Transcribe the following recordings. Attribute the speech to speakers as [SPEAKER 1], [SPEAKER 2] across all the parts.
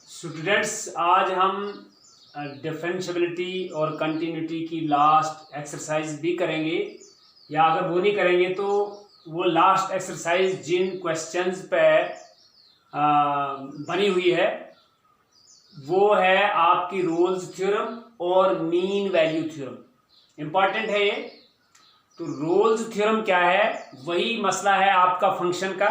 [SPEAKER 1] Students, आज हम differentiability और कंटिन्यूटी की लास्ट एक्सरसाइज भी करेंगे, या अगर वो नहीं करेंगे तो वो लास्ट एक्सरसाइज जिन क्वेश्चंस पे बनी हुई है वो है आपकी रोल्स थ्योरम और मीन वैल्यू थ्योरम। इम्पॉर्टेंट है ये। तो रोल्स थ्योरम क्या है? वही मसला है आपका फंक्शन का।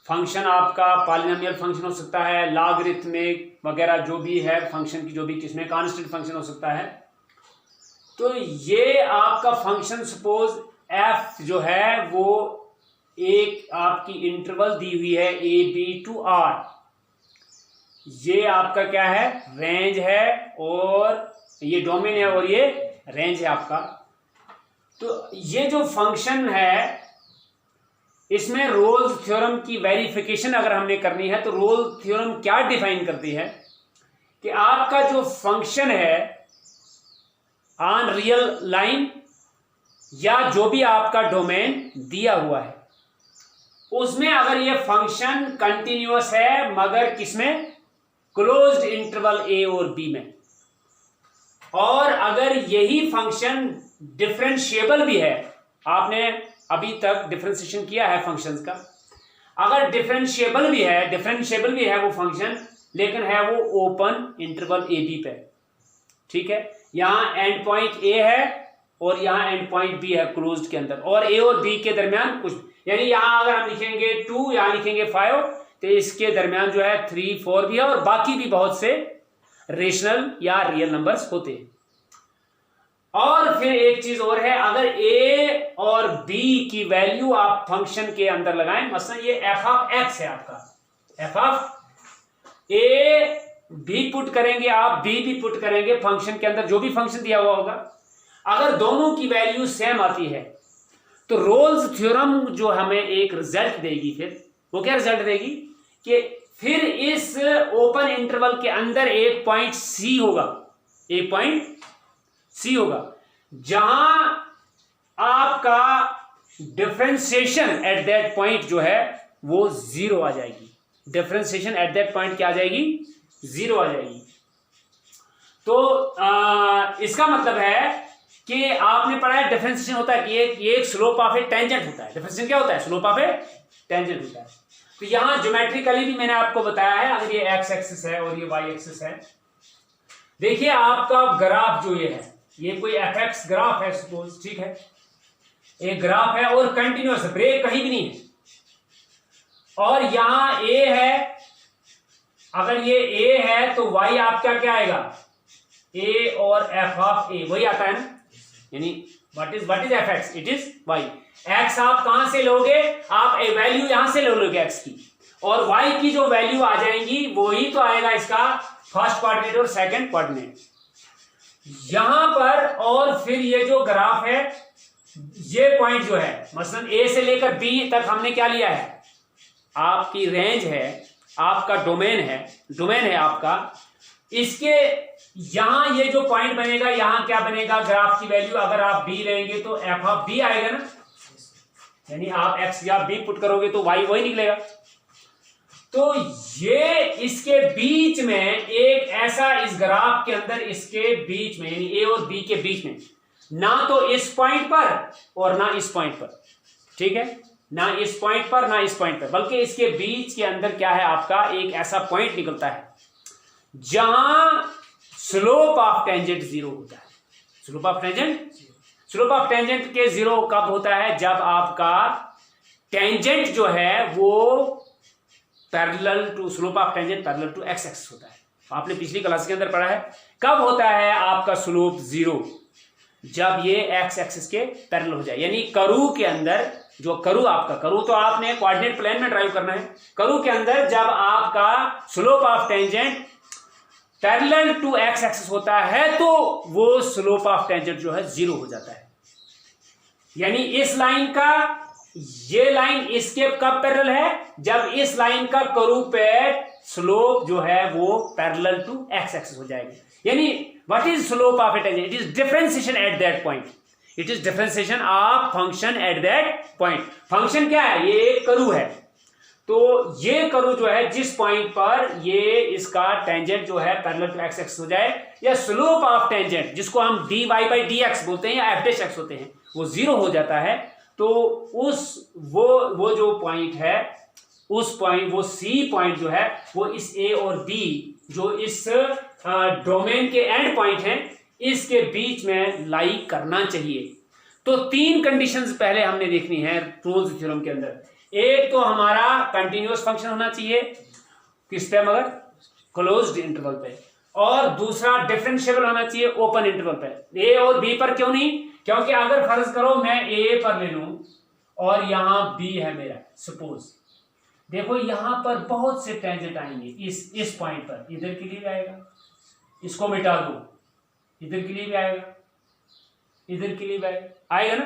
[SPEAKER 1] फंक्शन आपका पॉलिनोमियल फंक्शन हो सकता है, लॉगरिथमिक वगैरह जो भी है फंक्शन की, जो भी किसमें कांस्टेंट फंक्शन हो सकता है। तो ये आपका फंक्शन सपोज एफ जो है वो एक आपकी इंटरवल दी हुई है ए बी टू आर। ये आपका क्या है? रेंज है, और ये डोमेन है और ये रेंज है आपका। तो ये जो फंक्शन है इसमें रोल्स थ्योरम की वेरिफिकेशन अगर हमने करनी है तो रोल्स थ्योरम क्या डिफाइन करती है कि आपका जो फंक्शन है ऑन रियल लाइन या जो भी आपका डोमेन दिया हुआ है उसमें अगर ये फंक्शन कंटिन्यूअस है मगर किसमें? क्लोज्ड इंटरवल ए और बी में, और अगर यही फंक्शन डिफरेंशिएबल भी है, आपने अभी तक डिफरेंशिएशन किया है फंक्शंस का, अगर डिफरेंशिएबल भी है वो फंक्शन, लेकिन है वो ओपन इंटरवल ए बी पे, ठीक है। यहां एंड पॉइंट ए है और यहां एंड पॉइंट बी है क्लोज्ड के अंदर, और ए और बी के दरमियान कुछ, यानी यहां अगर हम लिखेंगे 2, यहां लिखेंगे 5, तो इसके दरमियान जो है 3, 4 भी है, और बाकी भी बहुत से रेशनल या रियल नंबर्स होते हैं। और फिर एक चीज और है, अगर ए और बी की वैल्यू आप फंक्शन के अंदर लगाएं, मसलन ये एफ ऑफ एक्स है आपका, एफ ऑफ ए भी पुट करेंगे आप, बी भी पुट करेंगे फंक्शन के अंदर, जो भी फंक्शन दिया हुआ होगा, अगर दोनों की वैल्यू सेम आती है तो रोल्स थ्योरम जो हमें एक रिजल्ट देगी, फिर वो क्या रिजल्ट देगी कि फिर इस ओपन इंटरवल के अंदर एक पॉइंट सी होगा, एक पॉइंट सी होगा जहां आपका डिफरेंशिएशन एट दैट पॉइंट जो है वो जीरो आ जाएगी। डिफरेंशिएशन एट दैट पॉइंट क्या आ जाएगी? जीरो आ जाएगी। तो इसका मतलब है कि आपने पढ़ा है डिफरेंशिएशन होता है कि ये एक स्लोप ऑफ ए टेंजेंट होता है। डिफरेंशिएशन क्या होता है? स्लोप ऑफ ए टेंजेंट होता है। तो यहां ज्योमेट्रिकली भी मैंने आपको बताया है, अगर ये एक्स एक्सिस है और ये वाई एक्सिस है, देखिए आपका ग्राफ जो ये है, ये कोई एफ एक्स ग्राफ है सपोज, ठीक है, एक ग्राफ है और कंटिन्यूअस है, ब्रेक कहीं भी नहीं है, और यहां ए है, अगर ये ए है तो वाई आपका क्या आएगा? ए और एफ ऑफ ए वही आता है ना, यानी what is F X? It is Y. X आप कहां से लोगे? आप ए वैल्यू यहां से ले लोगे एक्स की, और वाई की जो वैल्यू आ जाएंगी वही तो आएगा इसका फर्स्ट कोऑर्डिनेट और सेकंड कोऑर्डिनेट यहां पर। और फिर ये जो ग्राफ है, ये पॉइंट जो है मसलन ए से लेकर बी तक हमने क्या लिया है? आपकी रेंज है, आपका डोमेन है आपका। इसके यहां ये जो पॉइंट बनेगा, यहां क्या बनेगा? ग्राफ की वैल्यू अगर आप बी लेंगे तो एफ ऑफ बी आएगा ना, यानी आप एक्स या बी पुट करोगे तो वाई वही निकलेगा। तो ये इसके बीच में एक ऐसा, इस ग्राफ के अंदर इसके बीच में, यानी ए और बी के बीच में, ना तो इस पॉइंट पर और ना इस पॉइंट पर, ठीक है, ना इस पॉइंट पर ना इस पॉइंट पर, बल्कि इसके बीच के अंदर क्या है? आपका एक ऐसा पॉइंट निकलता है जहां स्लोप ऑफ टेंजेंट जीरो होता है। स्लोप ऑफ टेंजेंट के जीरो कब होता है? जब आपका टेंजेंट जो है वो parallel to, slope of tangent parallel to X axis होता है। आपने पिछली क्लास के अंदर पढ़ा है। कब होता है आपका स्लोप जीरो? जब ये एक्स एक्सिस के पैरेलल हो जाए, यानी कर्व के अंदर, जो कर्व आपका, कर्व तो आपने कोऑर्डिनेट प्लेन में ड्राइव करना है, कर्व के अंदर जब आपका slope of tangent parallel to X axis होता है तो वो स्लोप ऑफ टेंजेंट जो है जीरो हो जाता है। यानी इस लाइन का, ये लाइन इसके कब पैरेलल है? जब इस लाइन का कर्व पे स्लोप जो है वो पैरेलल टू एक्स एक्सिस हो जाएगी। यानी what is slope of A tangent? It is differentiation at that point. It is differentiation of function at that point. Function क्या है? ये एक कर्व है, तो ये करो जो है जिस पॉइंट पर ये इसका टेंजेंट जो है पैरेलल टू एक्स एक्स हो जाए, या स्लोप ऑफ टेंजेंट जिसको हम dy बाई डी एक्स बोलते हैं या एफ डैश एक्स होते हैं, वो 0 हो जाता है, तो उस वो जो पॉइंट है, उस पॉइंट, वो सी पॉइंट जो है वो इस ए और बी जो इस डोमेन के एंड पॉइंट हैं इसके बीच में लाई करना चाहिए। तो 3 कंडीशंस पहले हमने देखनी है रोल्स थ्योरम के अंदर। एक तो हमारा कंटिन्यूअस फंक्शन होना चाहिए किस पे, मगर क्लोज्ड इंटरवल पे, और दूसरा डिफरेंशिएबल होना चाहिए ओपन इंटरवल पे। ए और बी पर क्यों नहीं? क्योंकि अगर फर्ज करो मैं ए पर ले लूं और यहां बी है मेरा, सपोज देखो यहां पर बहुत से टेंजेंट आएंगे इस पॉइंट पर, इधर के लिए भी आएगा, इसको मिटा दो, इधर के लिए भी आएगा, इधर के लिए भी आएगा ना,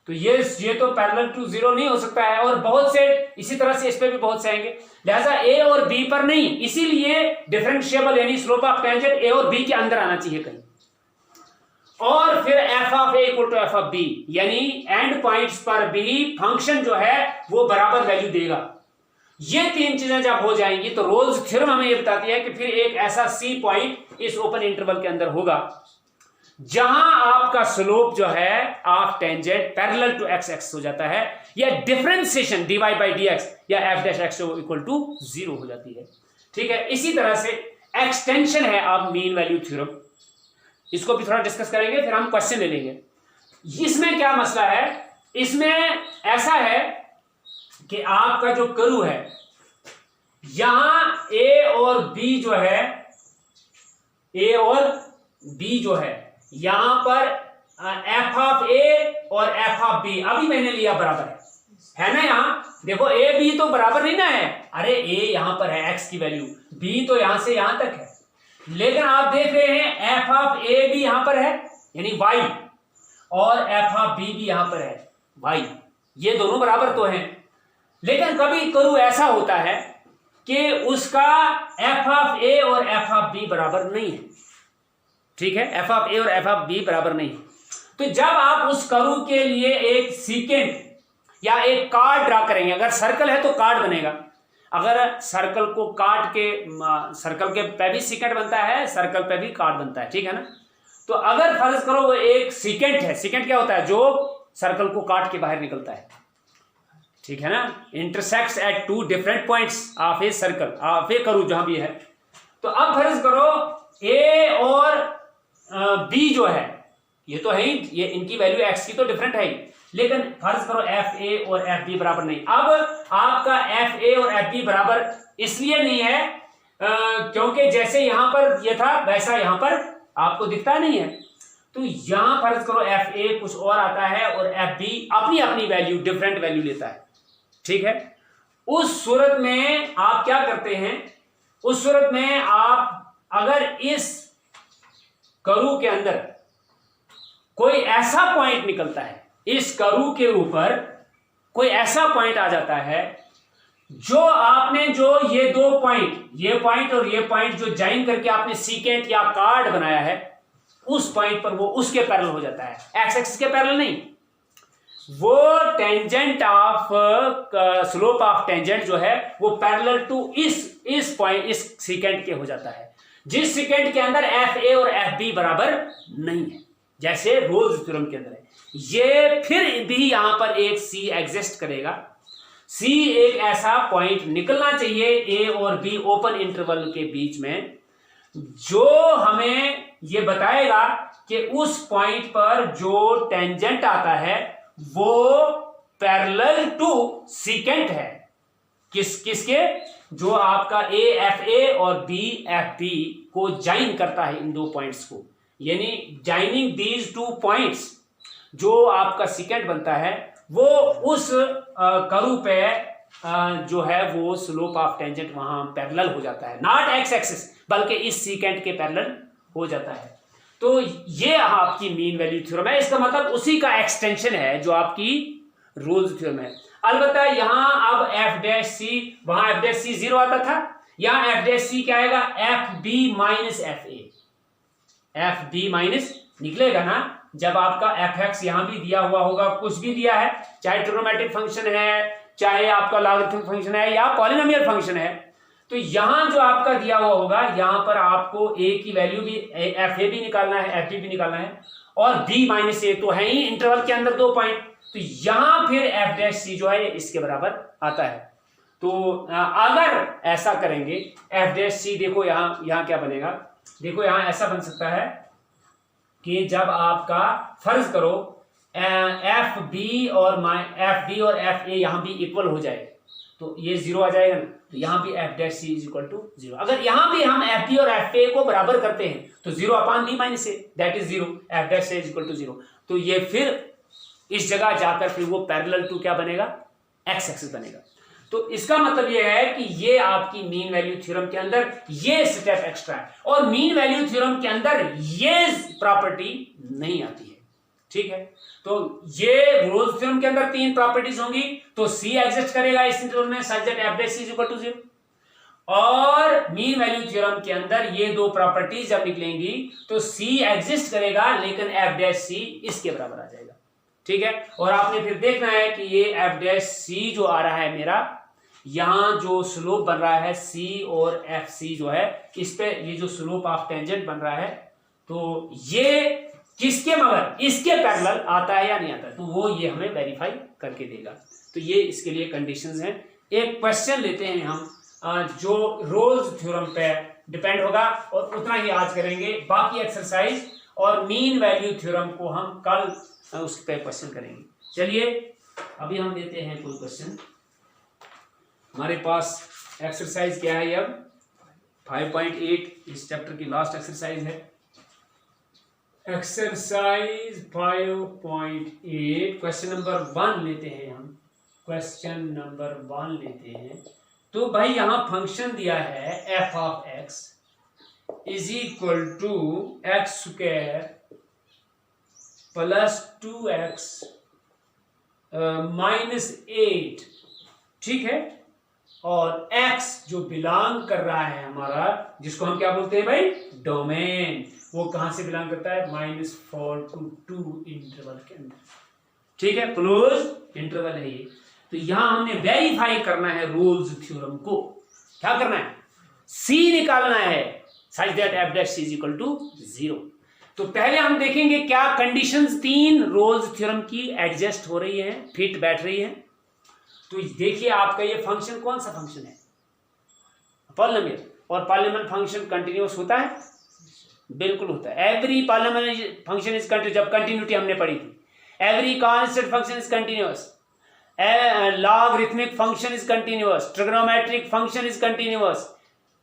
[SPEAKER 1] तो ये तो पैरेलल टू 0 नहीं हो सकता है, और बहुत से इसी तरह से इस पे भी बहुत से आएंगे, लिहाजा ए और बी पर नहीं, इसीलिए डिफरेंशिएबल यानी स्लोप ऑफ टेंजेंट ए और बी के अंदर आना चाहिए कहीं, और फिर F of A equal to F of B, यानी एंड पॉइंट्स पर भी फंक्शन जो है वो बराबर वैल्यू देगा। ये 3 चीजें जब हो जाएंगी तो रोल्स थ्योरम हमें ये बताती है कि फिर एक ऐसा सी पॉइंट इस ओपन इंटरवल के अंदर होगा जहां आपका स्लोप जो है of tangent parallel to x x हो जाता है, या differentiation dy by d x या f dash x equal to 0 हो जाती है। ठीक है, इसी तरह से एक्सटेंशन है आप मीन वैल्यू थ्योरम, इसको भी थोड़ा डिस्कस करेंगे, फिर हम क्वेश्चन ले लेंगे। इसमें क्या मसला है? इसमें ऐसा है कि आपका जो कर्व है यहां ए और बी जो है, ए और बी जो है यहां पर एफ ऑफ ए और एफ ऑफ बी अभी मैंने लिया बराबर है ना, यहां देखो ए बी तो बराबर नहीं ना है, अरे ए यहां पर है एक्स की वैल्यू, बी तो यहां से यहां तक है, लेकिन आप देख रहे हैं एफ ऑफ ए भी यहां पर है यानी वाई, और एफ ऑफ बी भी यहां पर है वाई, ये दोनों बराबर तो हैं। लेकिन कभी कर्व ऐसा होता है कि उसका एफ ऑफ ए और एफ ऑफ बी बराबर नहीं है, ठीक है, एफ ऑफ ए और एफ ऑफ बी बराबर नहीं है, तो जब आप उस कर्व के लिए एक सीकेंट या एक कार्ड ड्रा करेंगे, अगर सर्कल है तो कार्ड बनेगा, अगर सर्कल को काट के सर्कल के पे भी सीकेंट बनता है, सर्कल पे भी कार्ड बनता है, ठीक है ना, तो अगर फर्ज करो वो एक सीकेंट है, सीकेंट क्या होता है? जो सर्कल को काट के बाहर निकलता है, ठीक है ना, intersects at 2 different points of a circle, of a curve जहां भी है। तो अब फर्ज करो ए और बी जो है ये तो है ही, ये इनकी वैल्यू एक्स की तो डिफरेंट है ही, लेकिन फर्ज करो एफ ए और एफ बी बराबर नहीं। अब आपका एफ ए और एफ बी बराबर इसलिए नहीं है क्योंकि जैसे यहां पर ये था वैसा यहां पर आपको दिखता नहीं है, तो यहां फर्ज करो एफ ए कुछ और आता है और एफ बी अपनी अपनी वैल्यू डिफरेंट वैल्यू लेता है, ठीक है। उस सूरत में आप क्या करते हैं? उस सूरत में आप अगर इस कर्व के अंदर कोई ऐसा पॉइंट निकलता है, इस कर्व के ऊपर कोई ऐसा पॉइंट आ जाता है जो आपने जो ये 2 पॉइंट, ये पॉइंट और ये पॉइंट जो ज्वाइन करके आपने सीकेंट या कार्ड बनाया है, उस पॉइंट पर वो उसके पैरेलल हो जाता है, एक्स एक्सिस के पैरेलल नहीं, वो tangent of slope of tangent जो है वो पैरेलल टू इस पॉइंट, इस सीकेंट के हो जाता है, जिस सीकेंट के अंदर एफ ए और एफ बी बराबर नहीं है, जैसे रोल्स थ्योरम के अंदर है। ये फिर भी यहां पर एक सी एग्जिस्ट करेगा, सी एक ऐसा पॉइंट निकलना चाहिए ए और बी ओपन इंटरवल के बीच में, जो हमें ये बताएगा कि उस पॉइंट पर जो टेंजेंट आता है वो पैरेलल टू सीकेंट है, किसके? जो आपका ए एफ ए और बी एफ बी को ज्वाइन करता है इन 2 पॉइंट्स को, यानी ज्वाइनिंग दीज 2 पॉइंट्स जो आपका सीकेंट बनता है वो उस कर्व पे जो है वो स्लोप ऑफ टेंजेंट वहां पैरेलल हो जाता है, नॉट एक्स एक्सिस बल्कि इस सीकेंट के पैरेलल हो जाता है। तो ये आपकी मीन वैल्यू थ्योरम है, इसका मतलब उसी का एक्सटेंशन है जो आपकी रोल्स थ्योरम है। अलबत्ता यहां अब एफ डैश सी, वहां एफ डैश सी 0 आता था, यहां एफ डैश सी क्या आएगा? F B minus F A, F B minus निकलेगा ना, जब आपका एफ एक्स यहां भी दिया हुआ होगा, कुछ भी दिया है, चाहे ट्रिग्नोमेट्रिक फंक्शन है चाहे आपका लॉगरिथमिक फंक्शन है या पॉलिनोमियल फंक्शन है, तो यहां जो आपका दिया हुआ होगा यहां पर आपको a की वैल्यू भी एफ ए भी निकालना है, एफ बी भी निकालना है, और b माइनस ए तो है ही इंटरवल के अंदर 2 पॉइंट, तो यहां फिर एफ डैश सी जो है इसके बराबर आता है। तो अगर ऐसा करेंगे एफ डैश सी, देखो यहां क्या बनेगा, देखो यहां ऐसा बन सकता है कि जब आपका फर्ज करो एफ बी और एफ ए यहां भी इक्वल हो जाए तो ये 0 आ जाएगा ना, तो यहां भी f dash C is equal to 0। अगर यहां भी हम एफ बी और एफ ए को बराबर करते हैं तो 0 upon B minus A that is 0, f dash C is equal to 0। तो ये फिर इस जगह जाकर फिर वो पैरेलल टू क्या बनेगा, एक्स एक्सिस बनेगा। तो इसका मतलब ये है कि ये आपकी मीन वैल्यू थ्योरम के अंदर ये स्टेप एक्स्ट्रा है, और मीन वैल्यू थ्योरम के अंदर ये प्रॉपर्टी नहीं आती है, ठीक है। तो ये रोल्स थ्योरम के अंदर 3 प्रॉपर्टीज होंगी, तो सी एग्जिस्ट करेगा इस इंटरवल में such that F dash C is equal to 0, और मीन वैल्यू थ्योरम के अंदर ये 2 प्रॉपर्टीज जब निकलेंगी तो सी एग्जिस्ट करेगा लेकिन एफ डैश सी इसके बराबर आ जाएगा, ठीक है। और आपने फिर देखना है कि ये एफ डैश सी जो आ रहा है मेरा, यहां जो स्लोप बन रहा है सी और एफ सी जो है इस पे ये जो स्लोप ऑफ टेंजेंट बन रहा है, तो ये किसके मगर इसके पैरेलल आता है या नहीं आता है, तो वो ये हमें वेरीफाई करके देगा। तो ये इसके लिए कंडीशंस हैं। एक क्वेश्चन लेते हैं हम जो रोल्स थ्योरम पे डिपेंड होगा, और उतना ही आज करेंगे, बाकी एक्सरसाइज और मीन वैल्यू थ्योरम को हम कल उस पे क्वेश्चन करेंगे। चलिए अभी हम लेते हैं कोई क्वेश्चन। हमारे पास एक्सरसाइज क्या है, अब 5.8 इस चैप्टर की लास्ट एक्सरसाइज है। एक्सरसाइज 5.8 क्वेश्चन नंबर 1 लेते हैं हम, क्वेश्चन नंबर 1 लेते हैं। तो भाई यहां फंक्शन दिया है F of X is equal to X square plus 2x minus 8, ठीक है। और x जो बिलोंग कर रहा है हमारा, जिसको हम क्या बोलते हैं भाई, डोमेन, वो कहां से बिलोंग करता है, -4 to 2 इंटरवल के अंदर, ठीक है, क्लोज इंटरवल है ये। तो यहां हमने वेरीफाई करना है रोल्स थ्योरम को, क्या करना है, c निकालना है such that F dash C is equal to 0। तो पहले हम देखेंगे क्या कंडीशंस 3 रोल्स थ्योरम की एडजस्ट हो रही है, फिट बैठ रही है। तो देखिए आपका ये फंक्शन कौन सा फंक्शन है, पॉलिनोमियल, और पॉलिनोमियल फंक्शन कंटिन्यूअस होता है, बिल्कुल होता है। Every polynomial function is continuous, जब कंटिन्यूटी हमने पढ़ी थी, every constant function is continuous, logarithmic function is continuous, trigonometric function is continuous,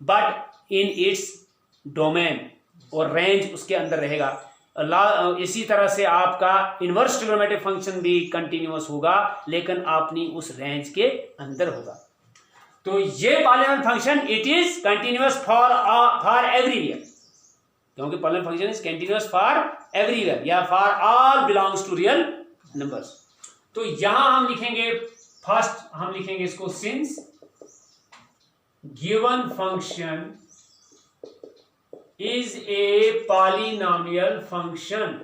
[SPEAKER 1] but in its domain, और रेंज उसके अंदर रहेगा। इसी तरह से आपका इनवर्स ट्रिग्नोमेट्रिक फंक्शन भी कंटिन्यूअस होगा लेकिन अपनी उस रेंज के अंदर होगा। तो ये polynomial function it is continuous for everywhere, क्योंकि polynomial function is continuous for everywhere या for all belongs to real numbers. तो यहां हम लिखेंगे, फर्स्ट हम लिखेंगे इसको, since given function is a polynomial function,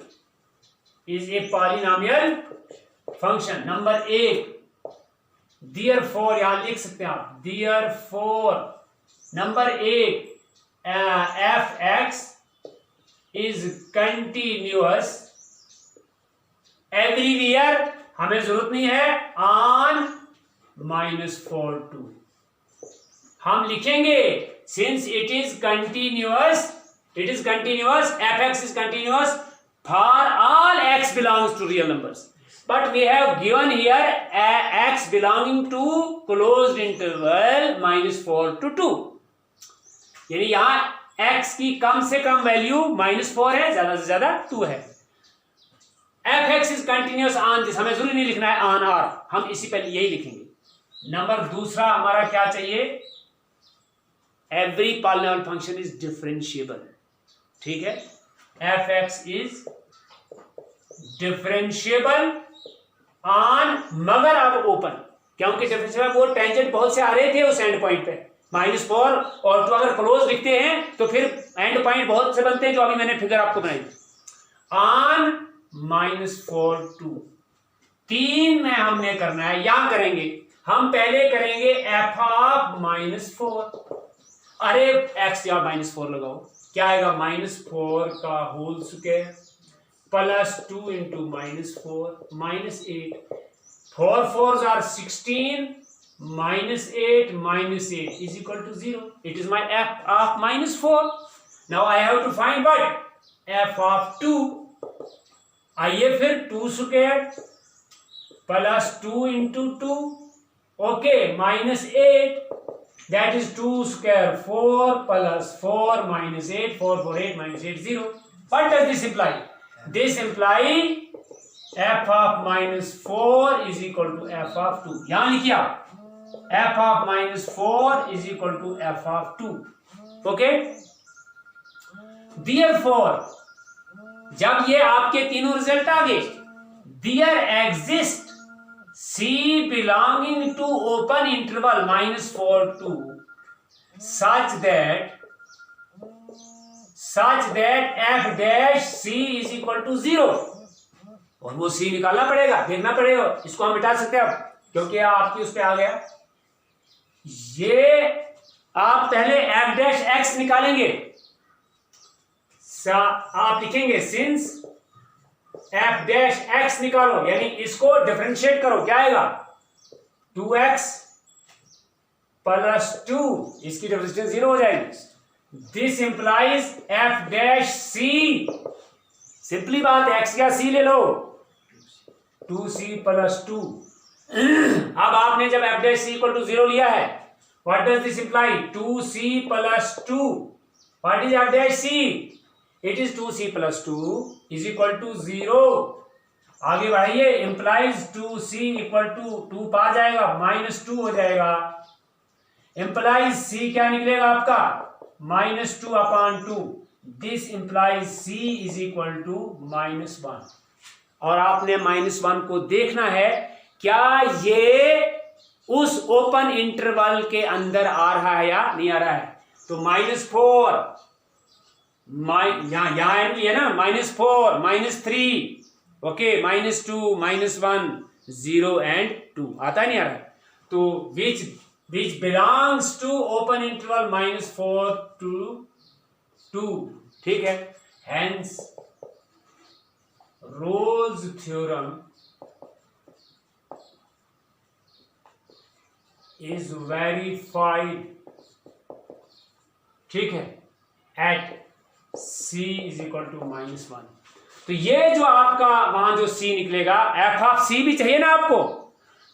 [SPEAKER 1] is a polynomial function। Number 1, therefore यहां लिख सकते हैं आप, therefore number 1 f x is continuous everywhere, हमें जरूरत नहीं है, ऑन -4 2। हम लिखेंगे since it is continuous fx is continuous for all x belongs to real numbers, but we have given here x belonging to closed interval -4 to 2, यानी यहां x की कम से कम वैल्यू -4 है, ज्यादा से ज्यादा 2 है। fx is continuous on this, हमें जरूरी नहीं लिखना है on r, हम इसी पे यही लिखेंगे। नंबर दूसरा हमारा क्या चाहिए, every polynomial function is differentiable, ठीक है, fx is differentiable on, मगर अब ओपन, क्योंकि डिफरेंशिएबल वो टेंजेंट बहुत से आ रहे थे उस एंड पॉइंट पे, -4 और 2 अगर क्लोज लिखते हैं तो फिर एंड पॉइंट बहुत से बनते हैं, जो अभी मैंने फिगर आपको बनाई, ऑन -4 2 3 में हमने करना है, यहां करेंगे हम पहले करेंगे एफ ऑफ -4। अरे एक्स या -4 लगाओ, क्या आएगा? -4 का whole square +2 into -4 -8। 4 4s are 16 -8 -8 is equal to 0. It is my f of -4. Now I have to find what? f of 2. आइए फिर 2 square +2 into 2, okay, -8, that is 2 square 4 + 4 -8, 4 4 8 -8 0. What does this imply? This imply f of -4 is equal to f of 2. यहां लिखिए आप, f of -4 is equal to f of 2. Okay? Therefore, जब ये आपके तीनों result आ गए, there exist C belonging to open interval -4 to such that f dash C is equal to 0. और वो C निकालना पड़ेगा, देखना पड़ेगा, इसको हम मिटा सकते हैं अब, क्योंकि आपकी उस पे आ गया। ये आप पहले f dash x निकालेंगे, आप लिखेंगे सिंस f dash x निकालो, यानी इसको डिफरेंशिएट करो, क्या आएगा? 2x + 2, इसकी डिफरेंशिएशन 0 हो जाएगी। This implies f dash c, simply बात, x या c ले लो, 2c + 2। अब आपने जब f dash c = 0 लिया है, what does this imply? 2c + 2। What is f dash c? It is 2c + 2 is equal to 0. आगे बढ़ाइए, implies 2c equal to 2 पा जाएगा, -2 हो जाएगा। implies c क्या निकलेगा आपका? -2/2। This implies c is equal to -1। और आपने -1 को देखना है, क्या ये उस ओपन इंटरवल के अंदर आ रहा है या नहीं आ रहा है। तो -4 यहाँ है ना, -4 -3, ओके, -2 -1 0 and 2 आता नहीं आ रहा है। तो which belongs to open interval -4 to 2, ठीक है। Hence Rolle's theorem is verified, ठीक है, at c is equal to -1। तो ये जो आपका वहां जो c निकलेगा, f ऑफ c भी चाहिए ना आपको,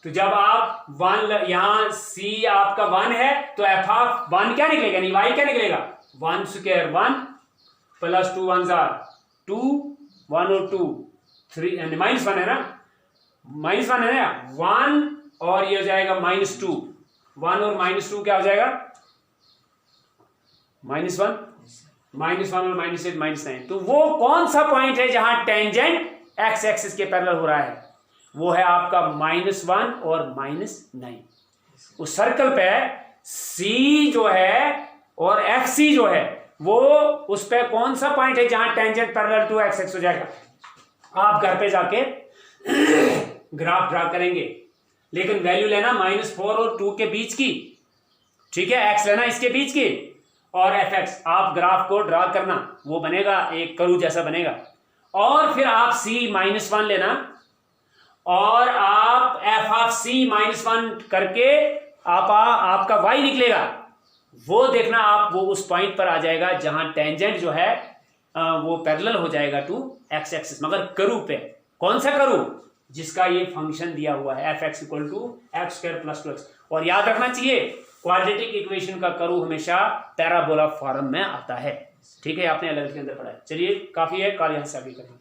[SPEAKER 1] तो जब आप 1 यहां c आपका 1 है, तो f ऑफ 1 क्या निकलेगा, यानी y क्या निकलेगा? 1 स्क्वायर 1 + 2 1s are 2, 1 और 2 3 एंड -1 है ना, -1 है ना, 1 और ये हो जाएगा -2, 1 और -2 क्या हो जाएगा? -1 और -8 -9। तो वो कौन सा पॉइंट है जहां टेंजेंट एक्स एक्सिस के पैरेलल हो रहा है? वो है आपका -1 और -9। उस सर्कल पे C जो है और FC जो है, वो उस पे कौन सा पॉइंट है जहां tangent parallel to x x हो जाएगा? आप घर पे जाके ग्राफ ड्रा करेंगे, लेकिन वैल्यू लेना -4 और 2 के बीच की, ठीक है, एक्स लेना इसके बीच की, और fx आप ग्राफ को ड्रा करना, वो बनेगा एक कर्व जैसा बनेगा। और फिर आप c -1 लेना, और आप f ऑफ c -1 करके आपका y निकलेगा, वो देखना आप, वो उस पॉइंट पर आ जाएगा जहां टेंजेंट जो है वो पैरेलल हो जाएगा टू एक्स एक्सिस, मगर कर्व पे। कौन सा कर्व? जिसका ये फंक्शन दिया हुआ है fx = x² + 2x। और याद रखना चाहिए, क्वाड्रेटिक इक्वेशन का कर्व हमेशा पैराबोला फॉर्म में आता है, ठीक है, आपने एलएलबी के अंदर पढ़ा है। चलिए काफी है, कल यहां से आगे करेंगे।